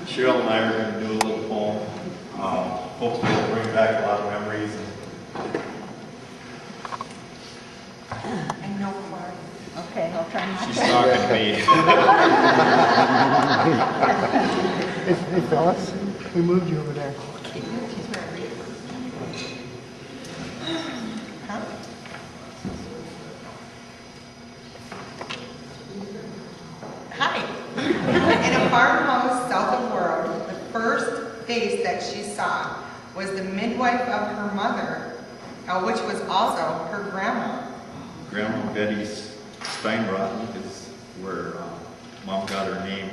Cheryl and I are going to do a little poem. Hopefully it'll bring back a lot of memories. And no more. Okay, I'll try not She's to. talking to me. Hey fellas, we moved you over there. Huh? Hi. In a farmhouse south of World, the first face that she saw was the midwife of her mother, which was also her grandma. Grandma Betty's Steinbraten is where Mom got her name.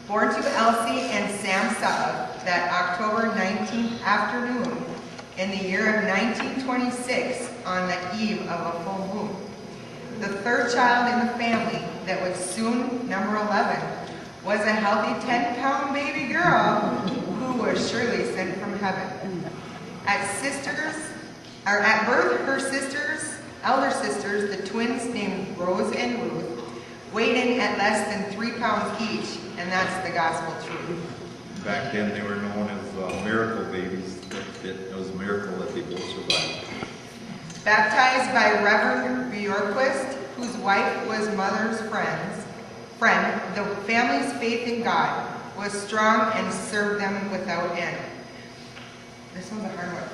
Born to Elsie and Sam Sutton that October 19th afternoon in the year of 1926 on the eve of a full moon. The third child in the family that was soon number 11 was a healthy 10-pound baby girl who was surely sent from heaven. At birth, her elder sisters, the twins named Rose and Ruth, weighed in at less than 3 pounds each, and that's the gospel truth. Back then they were known as miracle babies. It was a miracle that they both survived. Baptized by Reverend Bjorkquist, whose wife was mother's friend, the family's faith in God was strong and served them without end. This one's a hard one.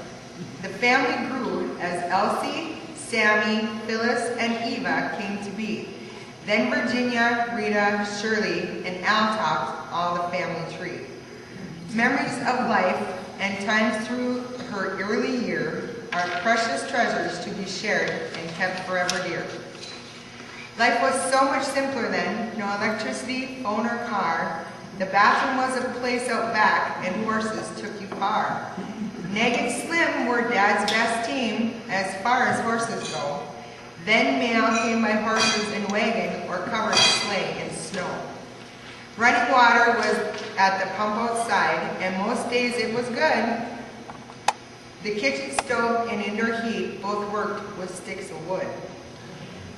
The family grew as Elsie, Sammy, Phyllis, and Eva came to be. Then Virginia, Rita, Shirley, and Al topped all the family tree. Memories of life and times through her early year are precious treasures to be shared and kept forever dear. Life was so much simpler then, no electricity, phone, or car. The bathroom was a place out back, and horses took you far. Neg and Slim were Dad's best team as far as horses go. Then mail came by horses and wagon or covered sleigh in snow. Running water was at the pump outside, and most days it was good. The kitchen stove and indoor heat both worked with sticks of wood.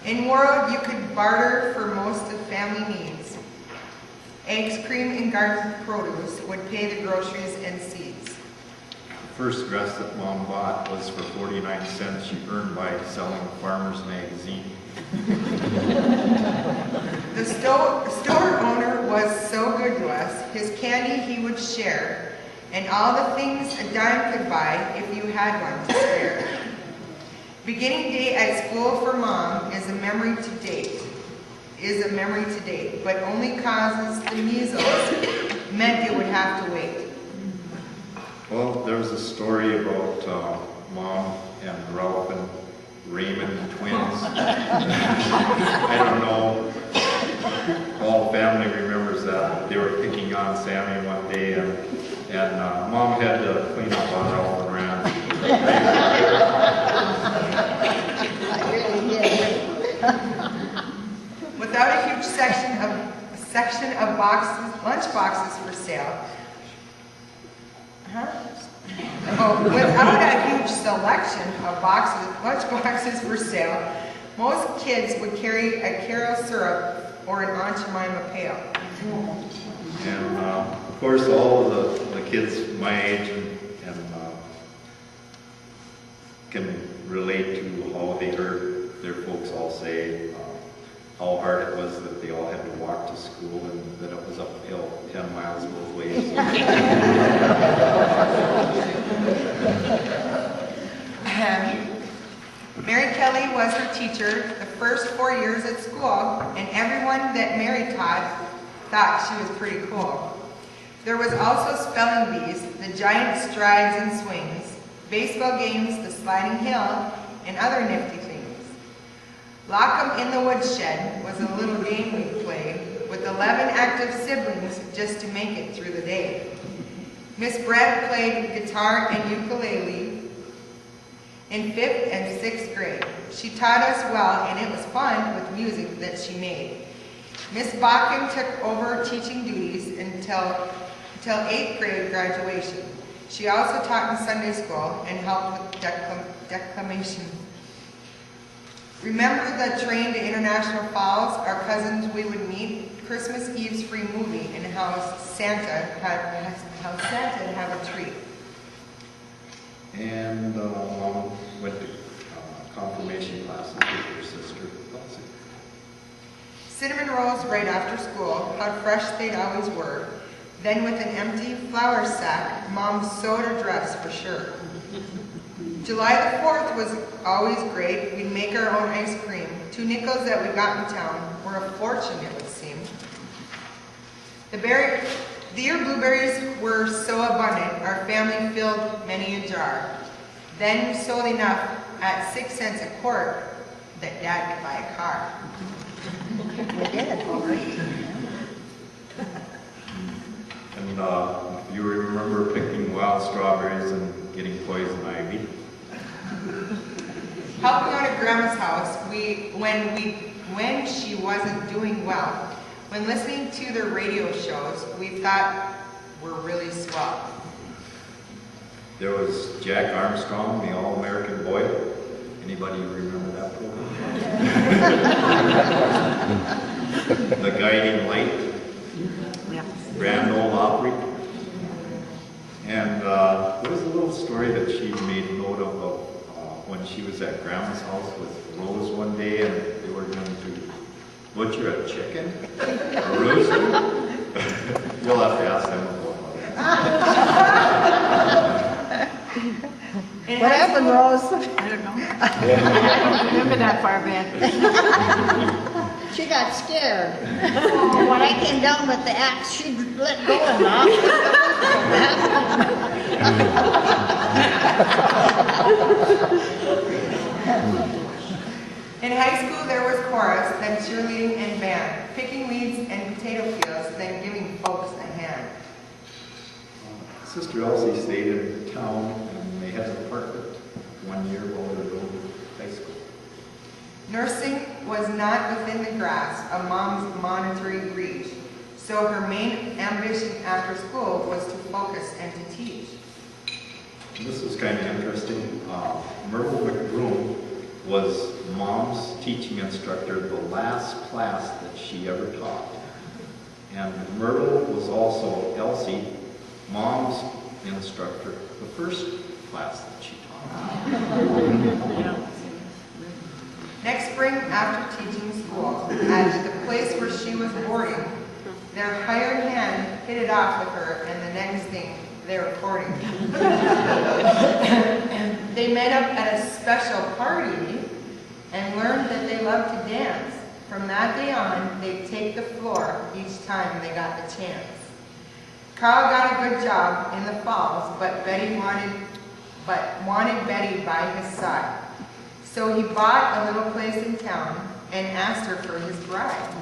In World, you could barter for most of family needs. Eggs, cream, and garden produce would pay the groceries and seeds. The first dress that Mom bought was for 49 cents she earned by selling a farmer's magazine. The store owner was so good to us. His candy he would share, and all the things a dime could buy if you had one to spare. Beginning day at school for Mom is a memory to date, but only causes the measles meant it would have to wait. Well, there was a story about Mom and Ralph and Raymond, the twins. I don't know. All family remembers that they were picking on Sammy one day, and Mom had to clean up on Ralph and Rand. Without a huge section of boxes, lunch boxes for sale. Without a huge selection of lunch boxes for sale, most kids would carry a Carol syrup or an Aunt Jemima pail. And of course, all of the kids my age and can relate to how they heard their folks all say how hard it was that they all had to walk to school and that it was uphill 10 miles both ways. Mary Kelly was her teacher the first 4 years at school, and everyone that Mary taught thought she was pretty cool. There was also spelling bees, the giant strides and swings, baseball games, the sliding hill, and other nifty things. Lock 'em in the woodshed was a little game we'd play with 11 active siblings just to make it through the day. Miss Brett played guitar and ukulele in 5th and 6th grade. She taught us well, and it was fun with music that she made. Miss Bakken took over teaching duties until 8th grade graduation. She also taught in Sunday school and helped with declamation. Remember the train to International Falls, our cousins we would meet? Christmas Eve's free movie and how Santa had have a treat. And Mom went to confirmation classes with her sister. Cinnamon rolls right after school, how fresh they'd always were. Then with an empty flour sack, Mom sewed a dress for sure. July the 4th was always great. We'd make our own ice cream. 2 nickels that we got in town were a fortune, it would seem. The year blueberries were so abundant, our family filled many a jar. Then we sold enough at 6 cents a quart that Dad could buy a car. We did, all right. And you remember picking wild strawberries and getting poison ivy. Helping out at Grandma's house, when she wasn't doing well, when listening to their radio shows, we thought were really swell. There was Jack Armstrong, the All-American Boy. Anybody remember that program? The Guiding Light, Grand Ole Opry. And there was a little story that she made note of when she was at Grandma's house with Rose one day, and they were going to butcher a chicken, a rooster. You'll have to ask them about that. What happened, Rose? I don't know. I don't remember that far back. She got scared. When I came down with the axe, she let go and knocked. In high school, there was chorus, then cheerleading and band, picking weeds and potato fields, then giving folks a hand. Sister Elsie stayed in town, and they had an apartment 1 year while they were going to high school. Nursing was not within the grasp of Mom's monetary reach, so her main ambition after school was to focus and to teach. And this was kind of interesting. Myrtle McBroom was Mom's teaching instructor the last class that she ever taught. And Myrtle was also Elsie, Mom's instructor, the first class that she taught. Next spring, after teaching school, at the place where she was boarding, their hired hand hit it off with her, and the next thing, they were courting. They met up at a special party and learned that they loved to dance. From that day on, they'd take the floor each time they got the chance. Carl got a good job in the falls, but wanted Betty by his side. So he bought a little place in town and asked her for his bride.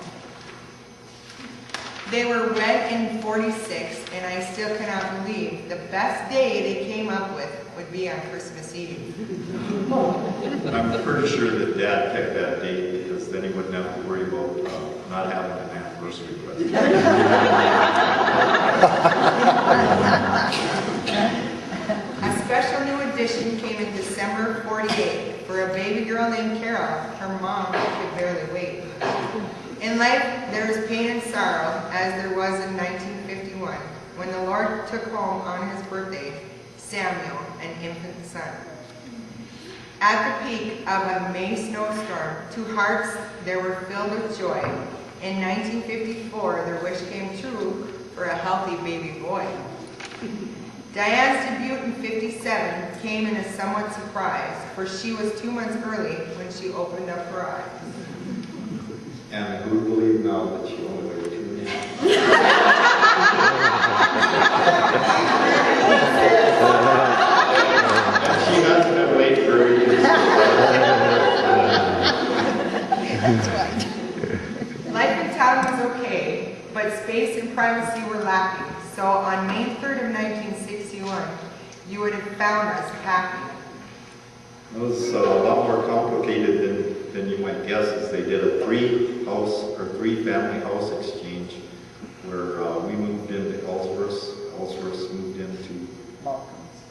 They were wed in '46, and I still cannot believe the best day they came up with would be on Christmas Eve. I'm pretty sure that Dad picked that date because then he wouldn't have to worry about not having an anniversary present. A special new addition came in December '48. For a baby girl named Cheryl, her mom could barely wait. In life, there is pain and sorrow, as there was in 1951, when the Lord took home on his birthday Samuel, an infant son. At the peak of a May snowstorm, 2 hearts there were filled with joy. In 1954, their wish came true for a healthy baby boy. Diane's debut in '57 came in a somewhat surprise, for she was 2 months early when she opened up her eyes. And who believed now that she only weighed 2.5? And she hasn't been late for her years. That's right. Life in town was okay, but space and privacy were lacking. So on May 3rd of 1961, you would have found us packing. It was a lot more complicated than you might guess, as they did a 3-family house exchange where we moved into Ellsworth's moved into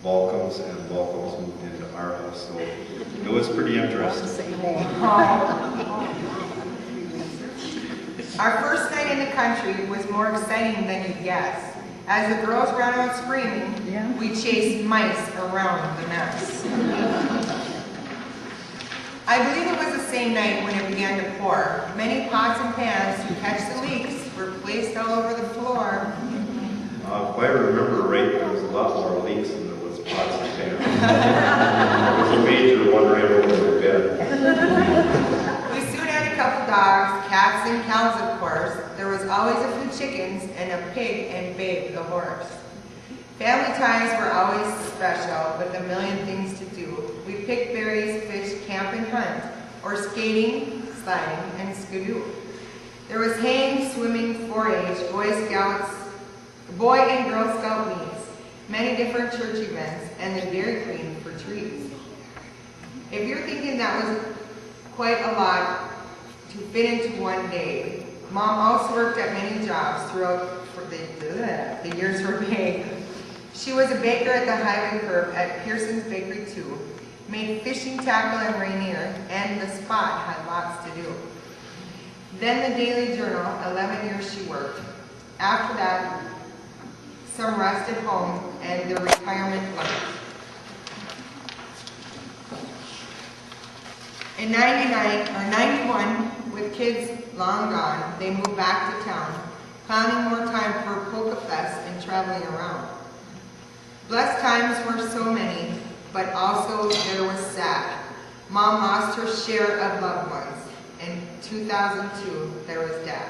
Balcombs, and Balcombs moved into our house. So it was pretty interesting. Our first night in the country was more exciting than you'd guess. As the girls ran out screaming, we chased mice around the mess. I believe it was the same night when it began to pour. Many pots and pans to catch the leaks were placed all over the floor. If I remember right, there was a lot more leaks than there was pots and pans. It was a major one right over the bed. We soon had a couple dogs, cats and cows of course. There was always a few chickens and a pig and Babe the horse. Family ties were always special with a million things to do. We picked berries, fished, camp and hunt, or skating, sliding, and skidoo. There was haying, swimming, 4-H, Boy and Girl Scout meets, many different church events, and the Dairy Queen for treats. If you're thinking that was quite a lot to fit into one day, Mom also worked at many jobs throughout the years for May. She was a baker at the Highway Curb at Pearson's Bakery 2, made fishing tackle and Rainier, and the Spot had lots to do. Then the Daily Journal, 11 years she worked. After that, some rest at home and the retirement life. In 91, with kids long gone, they moved back to town, planning more time for Polka Fest and traveling around. Blessed times were so many, but also there was sad. Mom lost her share of loved ones. In 2002, there was Dad.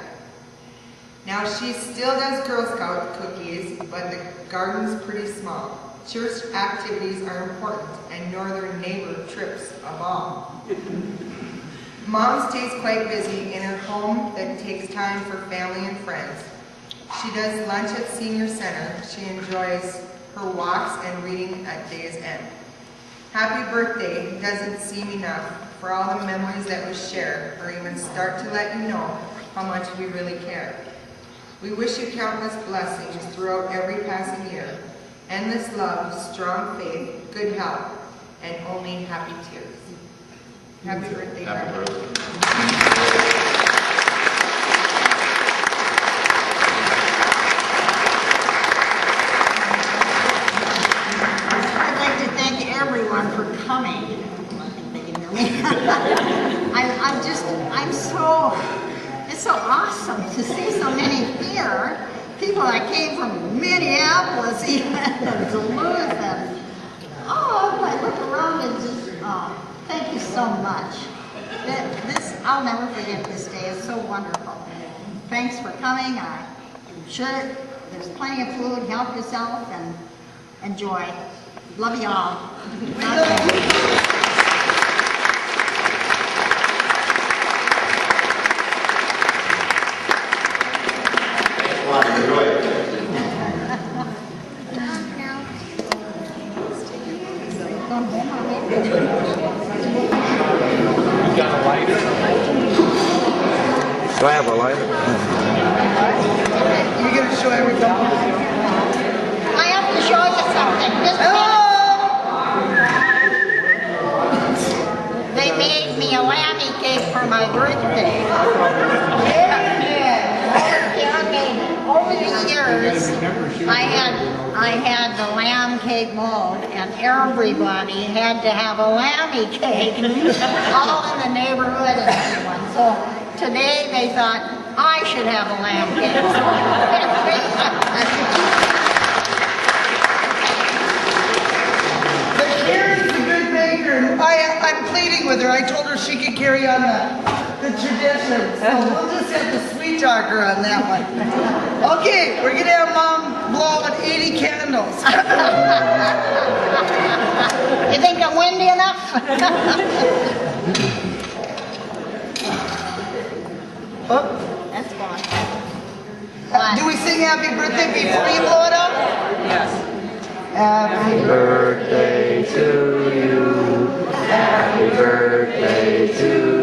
Now she still does Girl Scout cookies, but the garden's pretty small. Church activities are important, and northern neighbor trips of all. Mom stays quite busy in her home that takes time for family and friends. She does lunch at Senior Center. She enjoys her walks and reading at day's end. Happy birthday doesn't seem enough for all the memories that we share, or even start to let you know how much we really care. We wish you countless blessings throughout every passing year, endless love, strong faith, good health, and only happy tears. Happy birthday, Happy Grandma. birthday. I'd like to thank everyone for coming. I think they can hear me. It's so awesome to see so many here. People that came from Minneapolis, even, and Duluth, and I look around and just, thank you so much. I'll never forget this day. It's so wonderful. Thanks for coming. I'm sure there's plenty of food. Help yourself and enjoy. Love you all. Enjoy it. Do I have a lighter? You're going to show everything? I have to show you something. They made me a lammy cake for my birthday. Over the years, I had the lamb cake mold, and everybody had to have a lammy cake, all in the neighborhood and everyone. So today they thought I should have a lamb cake. But Sharon's a good baker, and I'm pleading with her. I told her she could carry on the tradition. So we'll just have to sweet talk her on that one. Okay, we're going to have Mom blow out 80 candles. You think I'm windy enough? Oh, That's gone. do we sing happy birthday before you blow it out? Yes. Happy Birthday to you. Happy birthday to